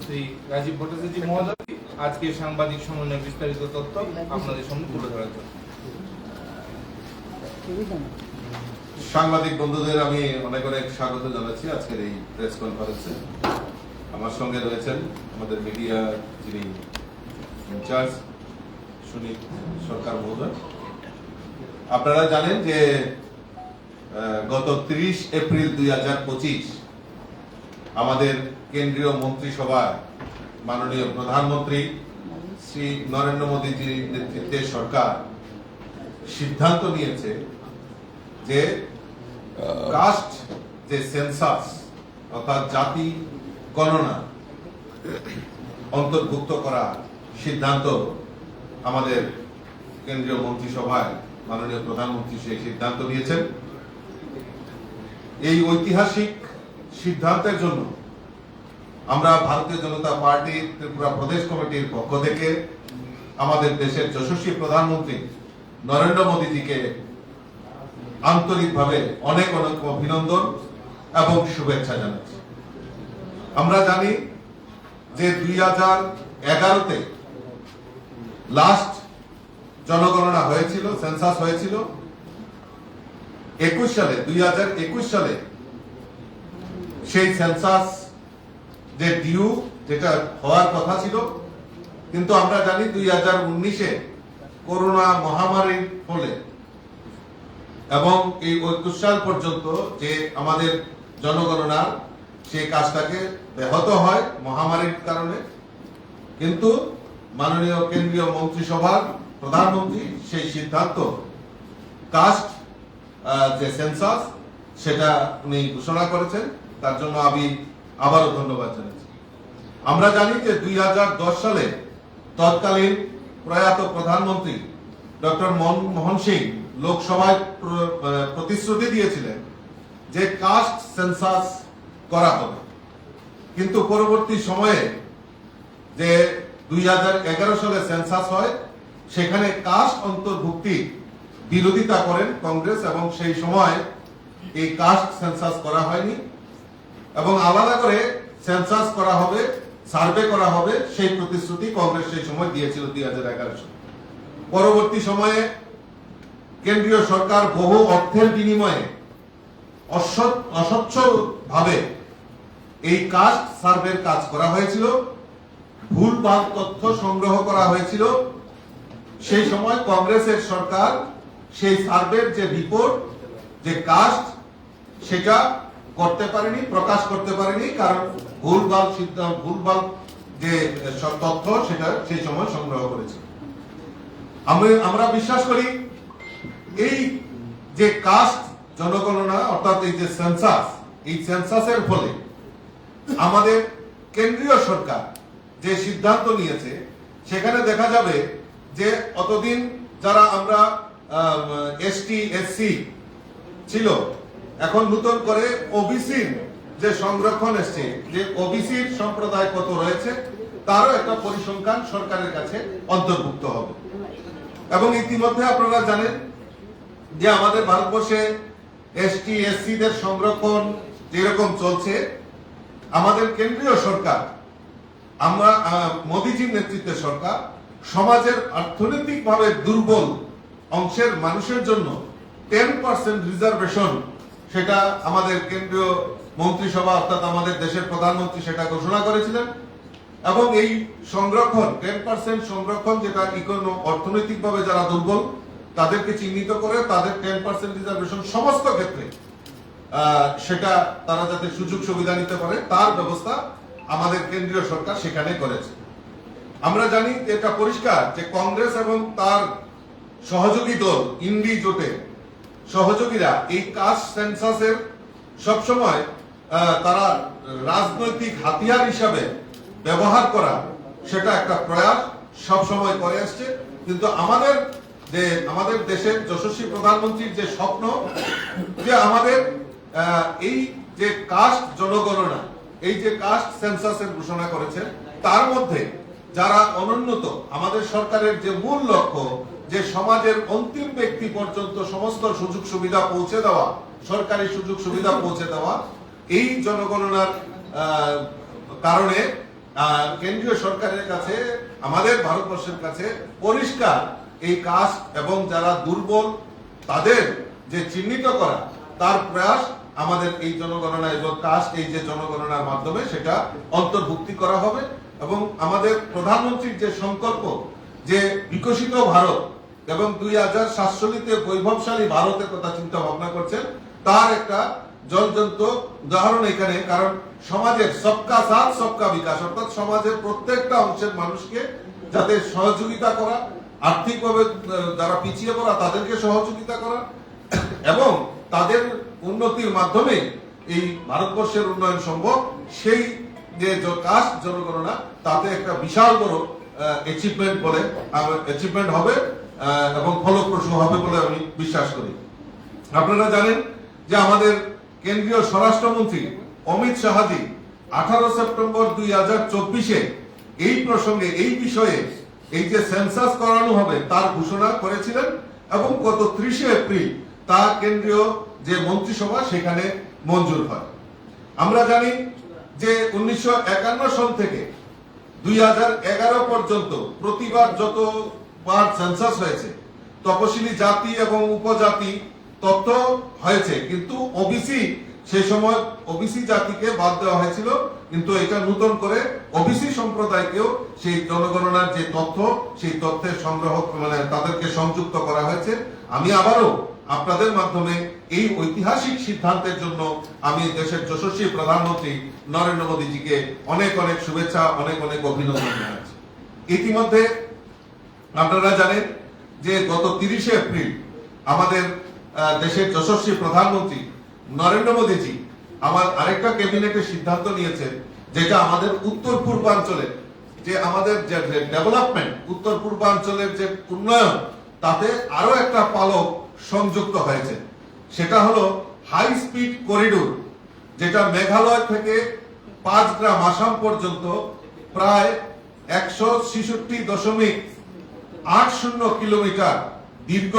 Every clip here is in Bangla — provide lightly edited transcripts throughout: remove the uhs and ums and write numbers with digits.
শ্রী রাজীব ভট্টাচার্য মহোদয় আজকে সাংবাদিক সম্মেলনে বিস্তারিত তথ্য আপনাদের সামনে তুলে ধরার জন্য। সাংবাদিক বন্ধুদের আমি অনেক অনেক স্বাগত জানাচ্ছি আজকের এই প্রেস কনফারেন্সে। আমার সঙ্গে রয়েছেন আমাদের মিডিয়া যিনি ইনচার্জ সুনীল সরকার মহোদয়। আপনারা জানেন যে গত 30 এপ্রিল 2025 আমাদের কেন্দ্রীয় মন্ত্রিসভায় মাননীয় প্রধানমন্ত্রী শ্রী নরেন্দ্র মোদীজির নেতৃত্বে সরকার সিদ্ধান্ত নিয়েছে যে কাস্ট যে সেন্সাস অর্থাৎ জাতি গণনা অন্তর্ভুক্ত করা সিদ্ধান্ত আমাদের কেন্দ্রীয় মন্ত্রিসভায় মাননীয় প্রধানমন্ত্রী সেই সিদ্ধান্ত নিয়েছেন। এই ঐতিহাসিক সিদ্ধান্তের জন্য আমরা ভারতীয় জনতা পার্টি ত্রিপুরা প্রদেশ কমিটির পক্ষ থেকে আমাদের দেশের যশস্বী প্রধানমন্ত্রী নরেন্দ্র মোদীজিকে আন্তরিকভাবে অনেক অনেক অভিনন্দন এবং শুভেচ্ছা জানাচ্ছি। আমরা জানি যে 2011-তে লাস্ট জনগণনা হয়েছিল, সেন্সাস হয়েছিল। 2021 সালে সেই সেন্সাস যে ডিউ যেটা হওয়ার কথা ছিল, কিন্তু আমরা জানি 2019-এ করোনা মহামারীর ফলে এবং এই 21 সাল পর্যন্ত যে আমাদের জনগণনার সেই কাজটাকে ব্যাহত হয় মহামারীর কারণে। কিন্তু মাননীয় কেন্দ্রীয় মন্ত্রিসভার প্রধানমন্ত্রী সেই সিদ্ধান্ত কাস্ট যে সেন্সাস সেটা উনি ঘোষণা করেছেন, তার জন্য আমি আবারও ধন্যবাদ জানাচ্ছি। আমরা জানি যে 2010 সালে তৎকালীন প্রয়াত প্রধানমন্ত্রী ডক্টর মনমোহন সিং লোকসভায় প্রতিশ্রুতি দিয়েছিলেন যে কাস্ট সেন্সাস করা হবে, কিন্তু পরবর্তী সময়ে যে 2011 সালে সেন্সাস হয় সেখানে কাস্ট অন্তর্ভুক্তি বিরোধিতা করেন কংগ্রেস এবং সেই সময় এই কাস্ট সেন্সাস করা হয়নি এবং আলাদা করে সেন্সাস করা হবে, সার্ভে করা হবে, সেই প্রতিশ্রুতি কংগ্রেস সেই সময় দিয়েছিল 2011 সালে। পরবর্তী সময়ে কেন্দ্রীয় সরকার বহু অর্থের বিনিময়ে অস্বচ্ছভাবে এই কাস্ট সার্ভের কাজ করা হয়েছিল, ভুলভাল তথ্য সংগ্রহ করা হয়েছিল। সেই সময় কংগ্রেসের সরকার সেই সার্ভের যে রিপোর্ট যে কাস্ট সেটা করতে পারেনি, প্রকাশ করতে পারেনি, কারণ ভুলভাল সিদ্ধান্ত, ভুলভাল যে তথ্য সেটা সেই সময় সংগ্রহ করেছে। আমরা বিশ্বাস করি এই যে কাস্ট জনগণনা অর্থাৎ এই যে সেন্সাস, এই সেন্সাসের ফলে আমাদের কেন্দ্রীয় সরকার যে সিদ্ধান্ত নিয়েছে সেখানে দেখা যাবে যে অতদিন যারা আমরা এসটি এসসি ছিল, এখন নতুন করে ওবিসির যে সংরক্ষণ এসছে, যে ওবিসির সম্প্রদায় কত রয়েছে তারও একটা পরিসংখ্যান সরকারের কাছে অন্তর্ভুক্ত হবে। এবং ইতিমধ্যে আপনারা জানেন যে আমাদের ভারতবর্ষে এসটি এসসি দের সংরক্ষণ যেরকম চলছে, আমাদের কেন্দ্রীয় সরকার, আমরা মোদীজির নেতৃত্বে সরকার সমাজের অর্থনৈতিকভাবে দুর্বল অংশের মানুষের জন্য 10% রিজার্ভেশন সেটা আমাদের কেন্দ্রীয় মন্ত্রিসভা অর্থাৎ আমাদের দেশের প্রধানমন্ত্রী সেটা ঘোষণা করেছিলেন। এবং এই সংরক্ষণ 10% সংরক্ষণ যেটা অর্থনৈতিকভাবে যারা দুর্বল তাদেরকে চিহ্নিত করে তাদের 10% রিজার্ভেশন সমস্ত ক্ষেত্রে সেটা তারা যাতে সুযোগ সুবিধা নিতে পারে তার ব্যবস্থা আমাদের কেন্দ্রীয় সরকার সেখানে করেছে। আমরা জানি এটা পরিষ্কার যে কংগ্রেস এবং তার সহযোগী দল ইন্ডি জোটের সহযোগীরা এই কাস্ট সেন্সাসের সবসময় তারা রাজনৈতিক হাতিয়ার হিসাবে ব্যবহার করা সেটা একটা প্রয়াস সবসময় করে আসছে। কিন্তু আমাদের দেশের যশস্বী প্রধানমন্ত্রীর যে স্বপ্ন যে আমাদের এই যে কাস্ট জনগণনা, এই যে কাস্ট সেন্সাসের ঘোষণা করেছেন, তার মধ্যে যারা অনুন্নত, আমাদের সরকারের যে মূল লক্ষ্য যে সমাজের অন্তিম ব্যক্তি পর্যন্ত সমস্ত সুযোগ সুবিধা পৌঁছে দেওয়া, সরকারি সুযোগ সুবিধা পৌঁছে দেওয়া, এই জনগণনার কারণে কেন্দ্রীয় সরকারের কাছে, আমাদের ভারতবর্ষের কাছে পরিষ্কার এই কাস্ট এবং যারা দুর্বল তাদের যে চিহ্নিত করা, তার প্রয়াস আমাদের এই জনগণনা এবং কাস্ট এই যে জনগণনার মাধ্যমে সেটা অন্তর্ভুক্তি করা হবে। এবং আমাদের প্রধানমন্ত্রীর যে সংকল্প যে বিকশিত ভারত এবং 2047-তে বৈভবশালী ভারতের কথা চিন্তা ভাবনা করছেন, তার একটা জ্বলজ্বন্ত উদাহরণ এখানে। কারণ সমাজের সবকা সাথ সবকা বিকাশ, অর্থাৎ সমাজের প্রত্যেকটা অংশের মানুষকে যাতে সহযোগিতা করা, আর্থিকভাবে যারা পিছিয়ে পড়া তাদেরকে সহযোগিতা করা এবং তাদের উন্নতির মাধ্যমে এই ভারতবর্ষের উন্নয়ন সম্ভব, সেই যে কাস্ট জনগণনা তাতে একটা বিশাল বড় অ্যাচিভমেন্ট হবে এবং ফলপ্রসূ হবে বলে আমি বিশ্বাস করি। আপনারা জানেন যে আমাদের কেন্দ্রীয় স্বরাষ্ট্রমন্ত্রী অমিত শাহজি 18 সেপ্টেম্বর 2024-এ এই প্রসঙ্গে, এই বিষয়ে, এই যে সেন্সাস করানো হবে তার ঘোষণা করেছিলেন এবং গত 30 এপ্রিল তা কেন্দ্রীয় যে মন্ত্রিসভা সেখানে মঞ্জুর হয়। আমরা জানি যে 1951 সাল থেকে 2011 পর্যন্ত প্রতিবার যতবার সেন্সাস হয়েছে তপশিলি জাতি এবং উপজাতি তথ্য হয়েছে, কিন্তু ওবিসি সেই সময় ওবিসি জাতিকে বাদ দেওয়া হয়েছিল, কিন্তু এটা নতুন করে ওবিসি সম্প্রদায়কেও সেই জনগণনার যে তথ্য সেই তথ্যের সংগ্রহ মানে তাদেরকে সংযুক্ত করা হয়েছে। আমি আবারও আপনাদের মাধ্যমে এই ঐতিহাসিক সিদ্ধান্তের জন্য আমি দেশের যশস্বী প্রধানমন্ত্রী নরেন্দ্র মোদীজিকে অনেক অনেক শুভেচ্ছা, অনেক অনেক অভিনন্দন জানাচ্ছি। ইতিমধ্যে আপনারা জানেন যে গত 30 এপ্রিল আমাদের দেশের যশস্বী প্রধানমন্ত্রী নরেন্দ্র মোদীজি আমার আরেকটা ক্যাবিনেটের সিদ্ধান্ত নিয়েছেন, যেটা আমাদের উত্তর পূর্বাঞ্চলের যে আমাদের যে ডেভেলপমেন্ট, উত্তর পূর্বাঞ্চলের যে উন্নয়ন, তাতে আরো একটা পালক সংযুক্ত হয়েছে। সেটা হলো হাই স্পিড করিডোর, যেটা মেঘালয় থেকে 5 গ্রাম আসাম পর্যন্ত প্রায় 166.80 কিলোমিটার দীর্ঘ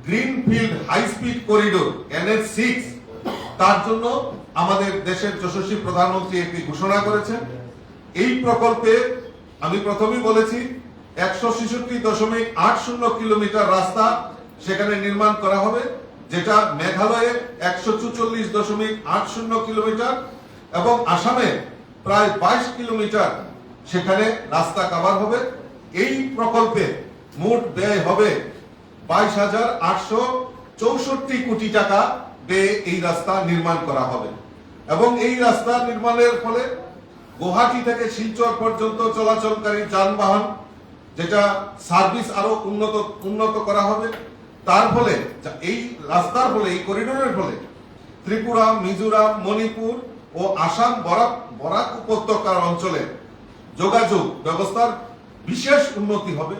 greenfield high speed corridor NH6, তার জন্য আমাদের দেশের যশস্বী প্রধানমন্ত্রী একটি ঘোষণা করেছেন। এই প্রকল্পে আমি প্রথমেই বলেছি 166.80 কিলোমিটার রাস্তা সেখানে নির্মাণ করা হবে, যেটা মেঘালয়ে 144.80 কিলোমিটার এবং আসামে প্রায় 22 কিলোমিটার সেখানে রাস্তা কভার হবে। এই প্রকল্পে মোট ব্যয় হবে 22,864 কোটি টাকা ব্যয়ে এই রাস্তা নির্মাণ করা হবে এবং এই রাস্তা নির্মাণের ফলে গুয়াহাটি থেকে শিলচর পর্যন্ত চলাচলকারী যানবাহন যেটা সার্ভিস আরো উন্নত করা হবে। তার ফলে এই রাস্তার ফলে, এই করিডোরের ফলে ত্রিপুরা, মিজোরাম, মণিপুর ও আসাম বরাক উপত্যকার অঞ্চলে যোগাযোগ ব্যবস্থার বিশেষ উন্নতি হবে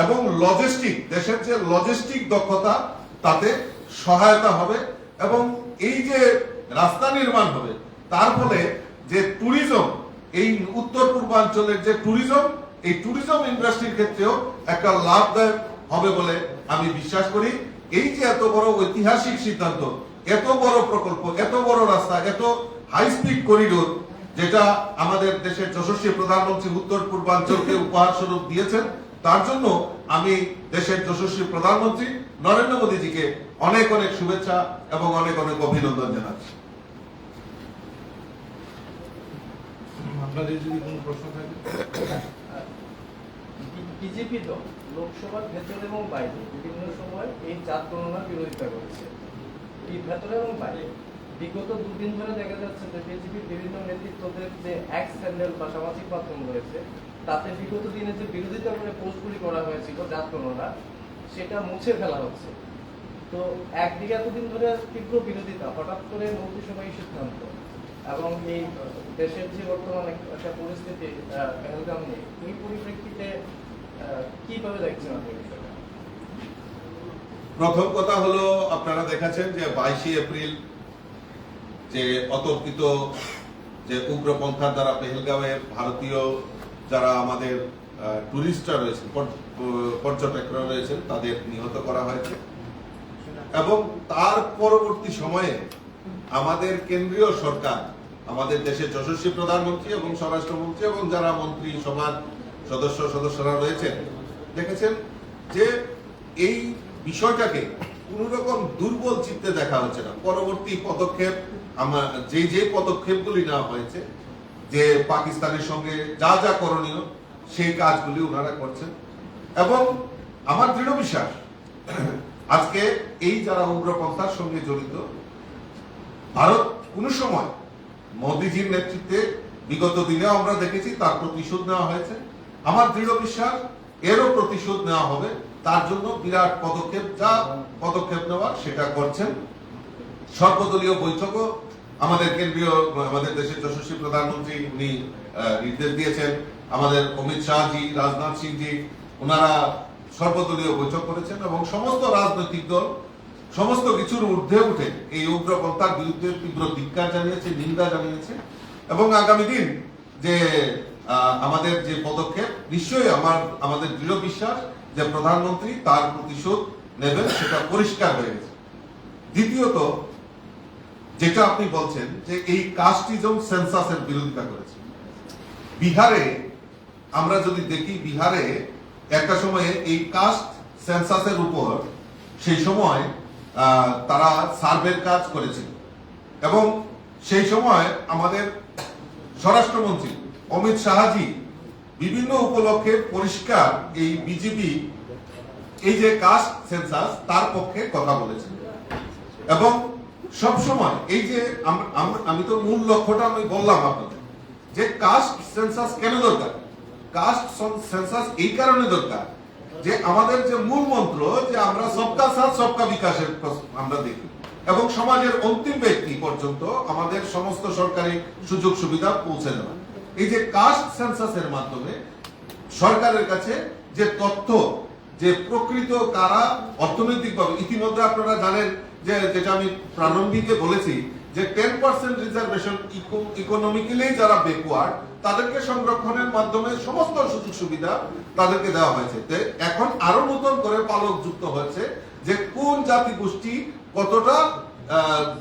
এবং লজিস্টিক, দেশের যে লজিস্টিক দক্ষতা তাতে সহায়তা হবে এবং এই যে রাস্তা নির্মাণ হবে তার ফলে যে ট্যুরিজম, এই উত্তর পূর্বাঞ্চলের যে ট্যুরিজম, এই ট্যুরিজম ইন্ডাস্ট্রির ক্ষেত্রেও একটা লাভদায়ক হবে বলে আমি বিশ্বাস করি। এই যে এত বড় ঐতিহাসিক সিদ্ধান্ত, এত বড় প্রকল্প, এত বড় রাস্তা, এত হাই স্পিড করিডোর, যেটা আমাদের দেশের যশস্বী প্রধানমন্ত্রী উত্তর পূর্বাঞ্চলকে উপহার স্বরূপ দিয়েছেন, তার জন্য আমি দেশের যশস্বী প্রধানমন্ত্রী নরেন্দ্র মোদীজিকে অনেক অনেক শুভেচ্ছা এবং অনেক অনেক অভিনন্দন জানাচ্ছি। আপনাদের যদি কোনো প্রশ্ন থাকে। বিজেপি দল লোকসভার ভেতরে এবং বাইরে বিভিন্ন সময় এই জাত গণনার বিরোধিতা করেছে। এই ভেতরে এবং বাইরে বিগত দুদিন ধরে দেখা যাচ্ছে যে বিজেপির বিভিন্ন নেতৃত্বদের যে এক্স হ্যান্ডেল বা সামাজিক মাধ্যম রয়েছে, তাতে বিগত দিনে যে বিরোধিতা করে পোস্টগুলি করা হয়েছিল জাত গণনা, সেটা মুছে ফেলা হচ্ছে। তো একদিকে এতদিন ধরে তীব্র বিরোধিতা, হঠাৎ করে মন্ত্রিসভায় সিদ্ধান্ত এবং এই দেশের যে বর্তমানে একটা পরিস্থিতি পেহেলগাম নিয়ে, এই পরিপ্রেক্ষিতে কিভাবে দেখছেন আপনি? প্রথম কথা হলো, আপনারা দেখাচ্ছেন যে 22 এপ্রিল যে অতর্কিত যে উগ্রপন্থার দ্বারা পেহেলগাঁওয়ে ভারতীয় যারা আমাদের টুরিস্টরা রয়েছেন, পর্যটকরা রয়েছেন, তাদের নিহত করা হয়েছে এবং তার পরবর্তী সময়ে আমাদের কেন্দ্রীয় সরকার আমাদের দেশের যশস্বী প্রধানমন্ত্রী এবং স্বরাষ্ট্রমন্ত্রী এবং যারা মন্ত্রী সভার সদস্যরা রয়েছেন দেখেছেন যে এই বিষয়টাকে কোন রকম দুর্বল চিত্তে দেখা হচ্ছে না। পরবর্তী পদক্ষেপ যে পদক্ষেপগুলি নেওয়া হয়েছে, যে পাকিস্তানের সঙ্গে যা যা করণীয় সেই কাজগুলি ওনারা করছেন এবং আমার দৃঢ় বিশ্বাস আজকে এই যারা উগ্রপন্থার সঙ্গে জড়িত, ভারত কোন সময় মোদিজির নেতৃত্বে বিগত দিনে আমরা দেখেছি তার প্রতিশোধ নেওয়া হয়েছে। আমার দৃঢ় বিশ্বাস এরও প্রতিশোধ নেওয়া হবে। তার জন্য বিরাট পদক্ষেপ নেওয়া সেটা করছেন। সর্বদলীয় বৈঠকও আমাদের আমাদের দেশের যশস্বী প্রধানমন্ত্রী উনি নির্দেশ দিয়েছেন। আমাদের অমিত শাহজি, রাজনাথ সিংজি ওনারা সর্বদলীয় বৈঠক করেছেন এবং সমস্ত রাজনৈতিক দল সমস্ত কিছুর ঊর্ধ্বে উঠে এই উগ্রপন্থার বিরুদ্ধে তীব্র ধিক্কার জানিয়েছে, নিন্দা জানিয়েছে এবং আগামী দিন যে আমাদের যে পদক্ষেপ, নিশ্চয়ই আমাদের দৃঢ় বিশ্বাস যে প্রধানমন্ত্রী তার প্রতিশোধ নেবেন, সেটা পরিষ্কার হয়ে গেছে। দ্বিতীয়ত যেটা আপনি বলছেন যে এই কাস্টিজম সেন্সাসের বিরোধিতা করেছে বিহারে, আমরা যদি দেখি বিহারে একটা সময়ে এই কাস্ট সেন্সাসের উপর সেই সময় তারা সার্ভের কাজ করেছিল এবং সেই সময় আমাদের স্বরাষ্ট্রমন্ত্রী অমিত শাহজি বিভিন্ন উপলক্ষে পরিষ্কার এই বিজেপি এই যে কাস্ট সেন্সাস তার পক্ষে কথা বলেছেন এবং সব সময় এই যে আমি তো মূল লক্ষ্যটা আমি বললাম আপনাদের যে কাস্ট সেন্সাস কেন দরকার। কাস্ট সেন্সাস এই কারণে দরকার যে আমাদের যে মূল মন্ত্র যে আমরা সবকা সাথ সবকা বিকাশের আমরা দেখি এবং সমাজের অন্তিম ব্যক্তি পর্যন্ত আমাদের সমস্ত সরকারি সুযোগ সুবিধা পৌঁছে দেওয়া। এই যে কাস্ট সেন্সাসের মাধ্যমে সরকারের কাছে যে তথ্য, যে প্রকৃত কারা অর্থনৈতিকভাবে, ইতিমধ্যে আপনারা জানেন যে যেটা আমি প্রারম্ভিকে বলেছি যে 10% রিজার্ভেশন ইকোনমিক্যালি যারা ব্যাকওয়ার্ড তাদেরকে সংরক্ষণের মাধ্যমে সমস্ত সুযোগ সুবিধা তাদেরকে দেওয়া হয়েছে। এখন আরো নতুন করে পালক যুক্ত হয়েছে যে কোন জাতি গোষ্ঠী কতটা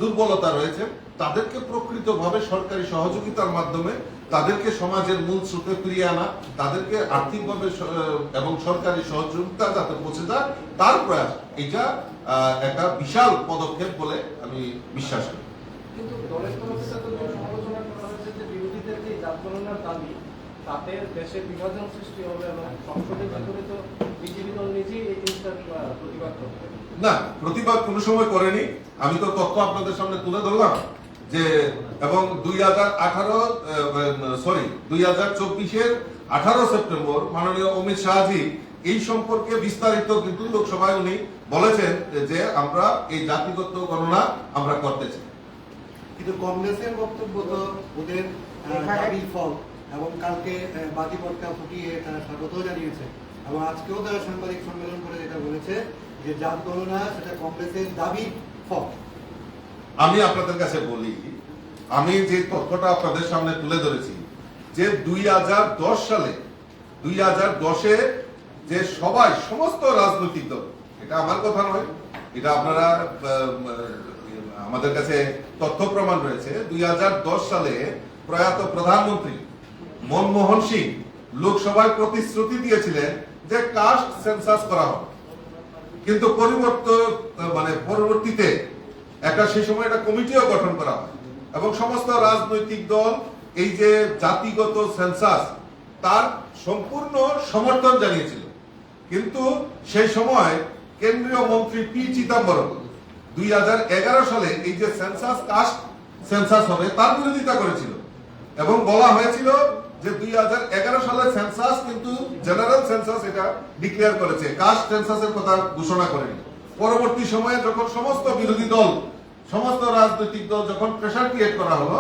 দুর্বলতা রয়েছে তাদেরকে প্রকৃতভাবে সরকারি সহযোগিতার মাধ্যমে তাদেরকে সমাজের মূল স্রোতে ফিরিয়ে আনা, তাদেরকে আর্থিকভাবে এবং সরকারি সহযোগিতা যাতে পৌঁছে যায় তার প্রয়াস, এটা একটা বিশাল পদক্ষেপ বলে আমি বিশ্বাস করি। কিন্তু দলের তরফে তো সমালোচনা করা হয়েছে যে বিরোধীদের যে জাত গণনার দাবি তাতে দেশে বিভাজন সৃষ্টি হবে এবং সংসদের ভেতরে তো বিজেপি দল নিজেই এই জিনিসটার প্রতিবাদ করবে। না, প্রতিবাদ কোনো সময় করেনি। আমি তো তথ্য আপনাদের সামনে তুলে ধরলাম যে এবং 2024-এর 18 সেপ্টেম্বর মাননীয় অমিত শাহজি এই সম্পর্কে বিস্তারিত কিন্তু লোকসভায় উনি বলেছেন যে আমরা এই জাতিগত গণনা আমরা করতে চাই। কিন্তু কংগ্রেসের বক্তব্য তো ওদের দাবির ফল এবং কালকে বাকি পটকা ফুটিয়ে তারা স্বাগত জানিয়েছে এবং আজকেও তারা সাংবাদিক সম্মেলন করে যেটা বলেছে যে জাত গণনা সেটা কংগ্রেসের দাবির ফল। আমি আপনাদের কাছে বলি, আমি যে তথ্যটা আপনাদের সামনে তুলে ধরেছি যে 2010 সালে 2010-এ যে সমস্ত রাজনৈতিক দল, এটা আমার কথা নয়, এটা আপনারা আমাদের কাছে তথ্য প্রমাণ রয়েছে, 2010 সালে প্রয়াত প্রধানমন্ত্রী মনমোহন সিং লোকসভায় প্রতিশ্রুতি দিয়েছিলেন যে কাস্ট সেন্সাস করা হবে, কিন্তু পরবর্তীতে সেই সময় একটা কমিটিও গঠন করা হয় এবং সমস্ত রাজনৈতিক দল এই যে জাতিগত সেন্সাস তার সম্পূর্ণ সমর্থন জানিয়েছিল। কিন্তু সেই সময় কেন্দ্রীয় মন্ত্রী পি চিদম্বরম 2011 সালে এই যে সেন্সাস কাস্ট সেন্সাস হবে তার বিরোধিতা করেছিল এবং বলা হয়েছিল যে 2011 সালের সেন্সাস কিন্তু জেনারেল সেন্সাস এটা ডিক্লেয়ার করেছে, কাস্ট সেন্সাসের কথা ঘোষণা করেনি। পরবর্তী সময়ে যখন সমস্ত বিরোধী দল, সমস্ত রাজনৈতিক দল যখন প্রেসার ক্রিয়েট করা হলো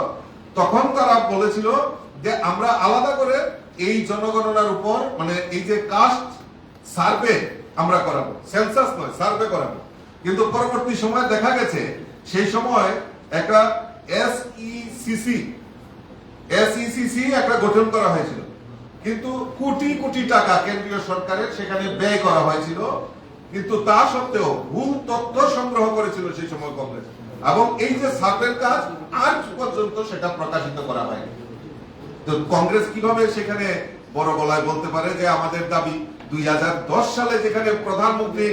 তখন তারা বলেছিল যে আমরা আলাদা করে এই জনগণনার উপর এই যে কাস্ট সার্ভে আমরা করাবো, সেন্সাস নয় সার্ভে করাবো। কিন্তু পরবর্তী সময় দেখা গেছে সেই সময় একটা এসইসিসি একটা গঠন করা হয়েছিল, কিন্তু কোটি কোটি টাকা কেন্দ্রীয় সরকারের সেখানে ব্যয় করা হয়েছিল, কিন্তু তা সত্ত্বেও ভুল তথ্য সংগ্রহ করেছিল সেই সময় কংগ্রেস এবং এই যে সার্ভের কাজ আজ পর্যন্ত সেটা প্রকাশিত করা হয়নি। তো কংগ্রেস কিভাবে সেখানে বড় গলায় বলতে পারে যে আমাদের দাবি 2010 সালে যেখানে প্রধানমন্ত্রী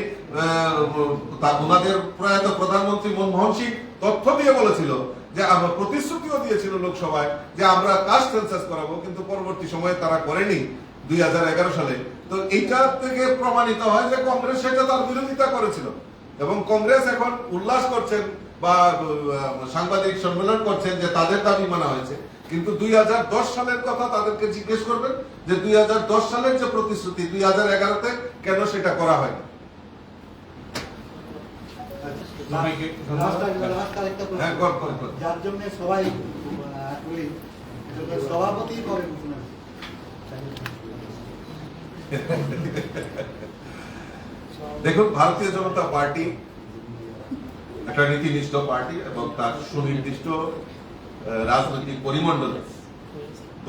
ওনাদের প্রয়াত প্রধানমন্ত্রী মনমোহন সিং তথ্য দিয়ে বলেছিল যে আমরা প্রতিশ্রুতিও দিয়েছিল লোকসভায় যে আমরা কাস্ট সেন্সাস করাবো, কিন্তু পরবর্তী সময়ে তারা করেনি 2011 সালে। তো এইটা থেকে প্রমাণিত হয় যে কংগ্রেস সেটা তার বিরোধিতা করেছিল এবং কংগ্রেস এখন উল্লাস করছেন বা সাংবাদিক সম্মেলন করছেন যে তাদের দাবি মানা হয়েছে, কিন্তু 2010 সালের কথা তাদেরকে জিজ্ঞেস করবেন যে 2010 সালের যে প্রতিশ্রুতি 2011-তে কেন সেটা করা হয়নি। সবাইকে ধন্যবাদ। লাস্ট আরেকটা প্রশ্ন। হ্যাঁ, কর। যার জন্য সবাই আগ্রহী, এটার সভাপতি করেন দেখুন, ভারতীয় জনতা পার্টি একটা নীতিনিষ্ঠ পার্টি এবং তার সুনির্দিষ্ট রাজনৈতিক পরিমণ্ডলে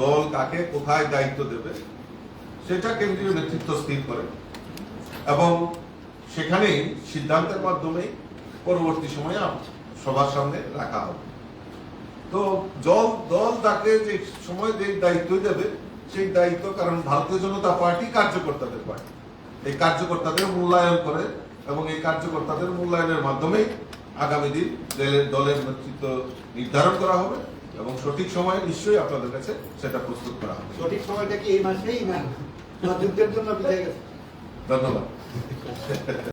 দল কাকে কোথায় দায়িত্ব দেবে সেটা কেন্দ্রীয় নেতৃত্ব স্থির করে এবং সেখানেই সিদ্ধান্তের মাধ্যমে পরবর্তী সময়ে সবার সামনে রাখা হবে। তো দল তাকে যে সময় যে দায়িত্ব দেবে সেই দায়িত্ব, কারণ ভারতীয় জনতা পার্টি কার্যকর্তাদের পার্টি, এই কার্যকর্তাদের মূল্যায়ন করে এবং এই কার্যকর্তাদের মূল্যায়নের মাধ্যমে আগামী দিন দলের নেতৃত্ব নির্ধারণ করা হবে এবং সঠিক সময়ে নিশ্চয়ই আপনাদের কাছে সেটা প্রস্তুত করা হবে। সঠিক সময়টা কি এই মাসেই না যুদ্ধের জন্য বিদায় গেছে? ধন্যবাদ।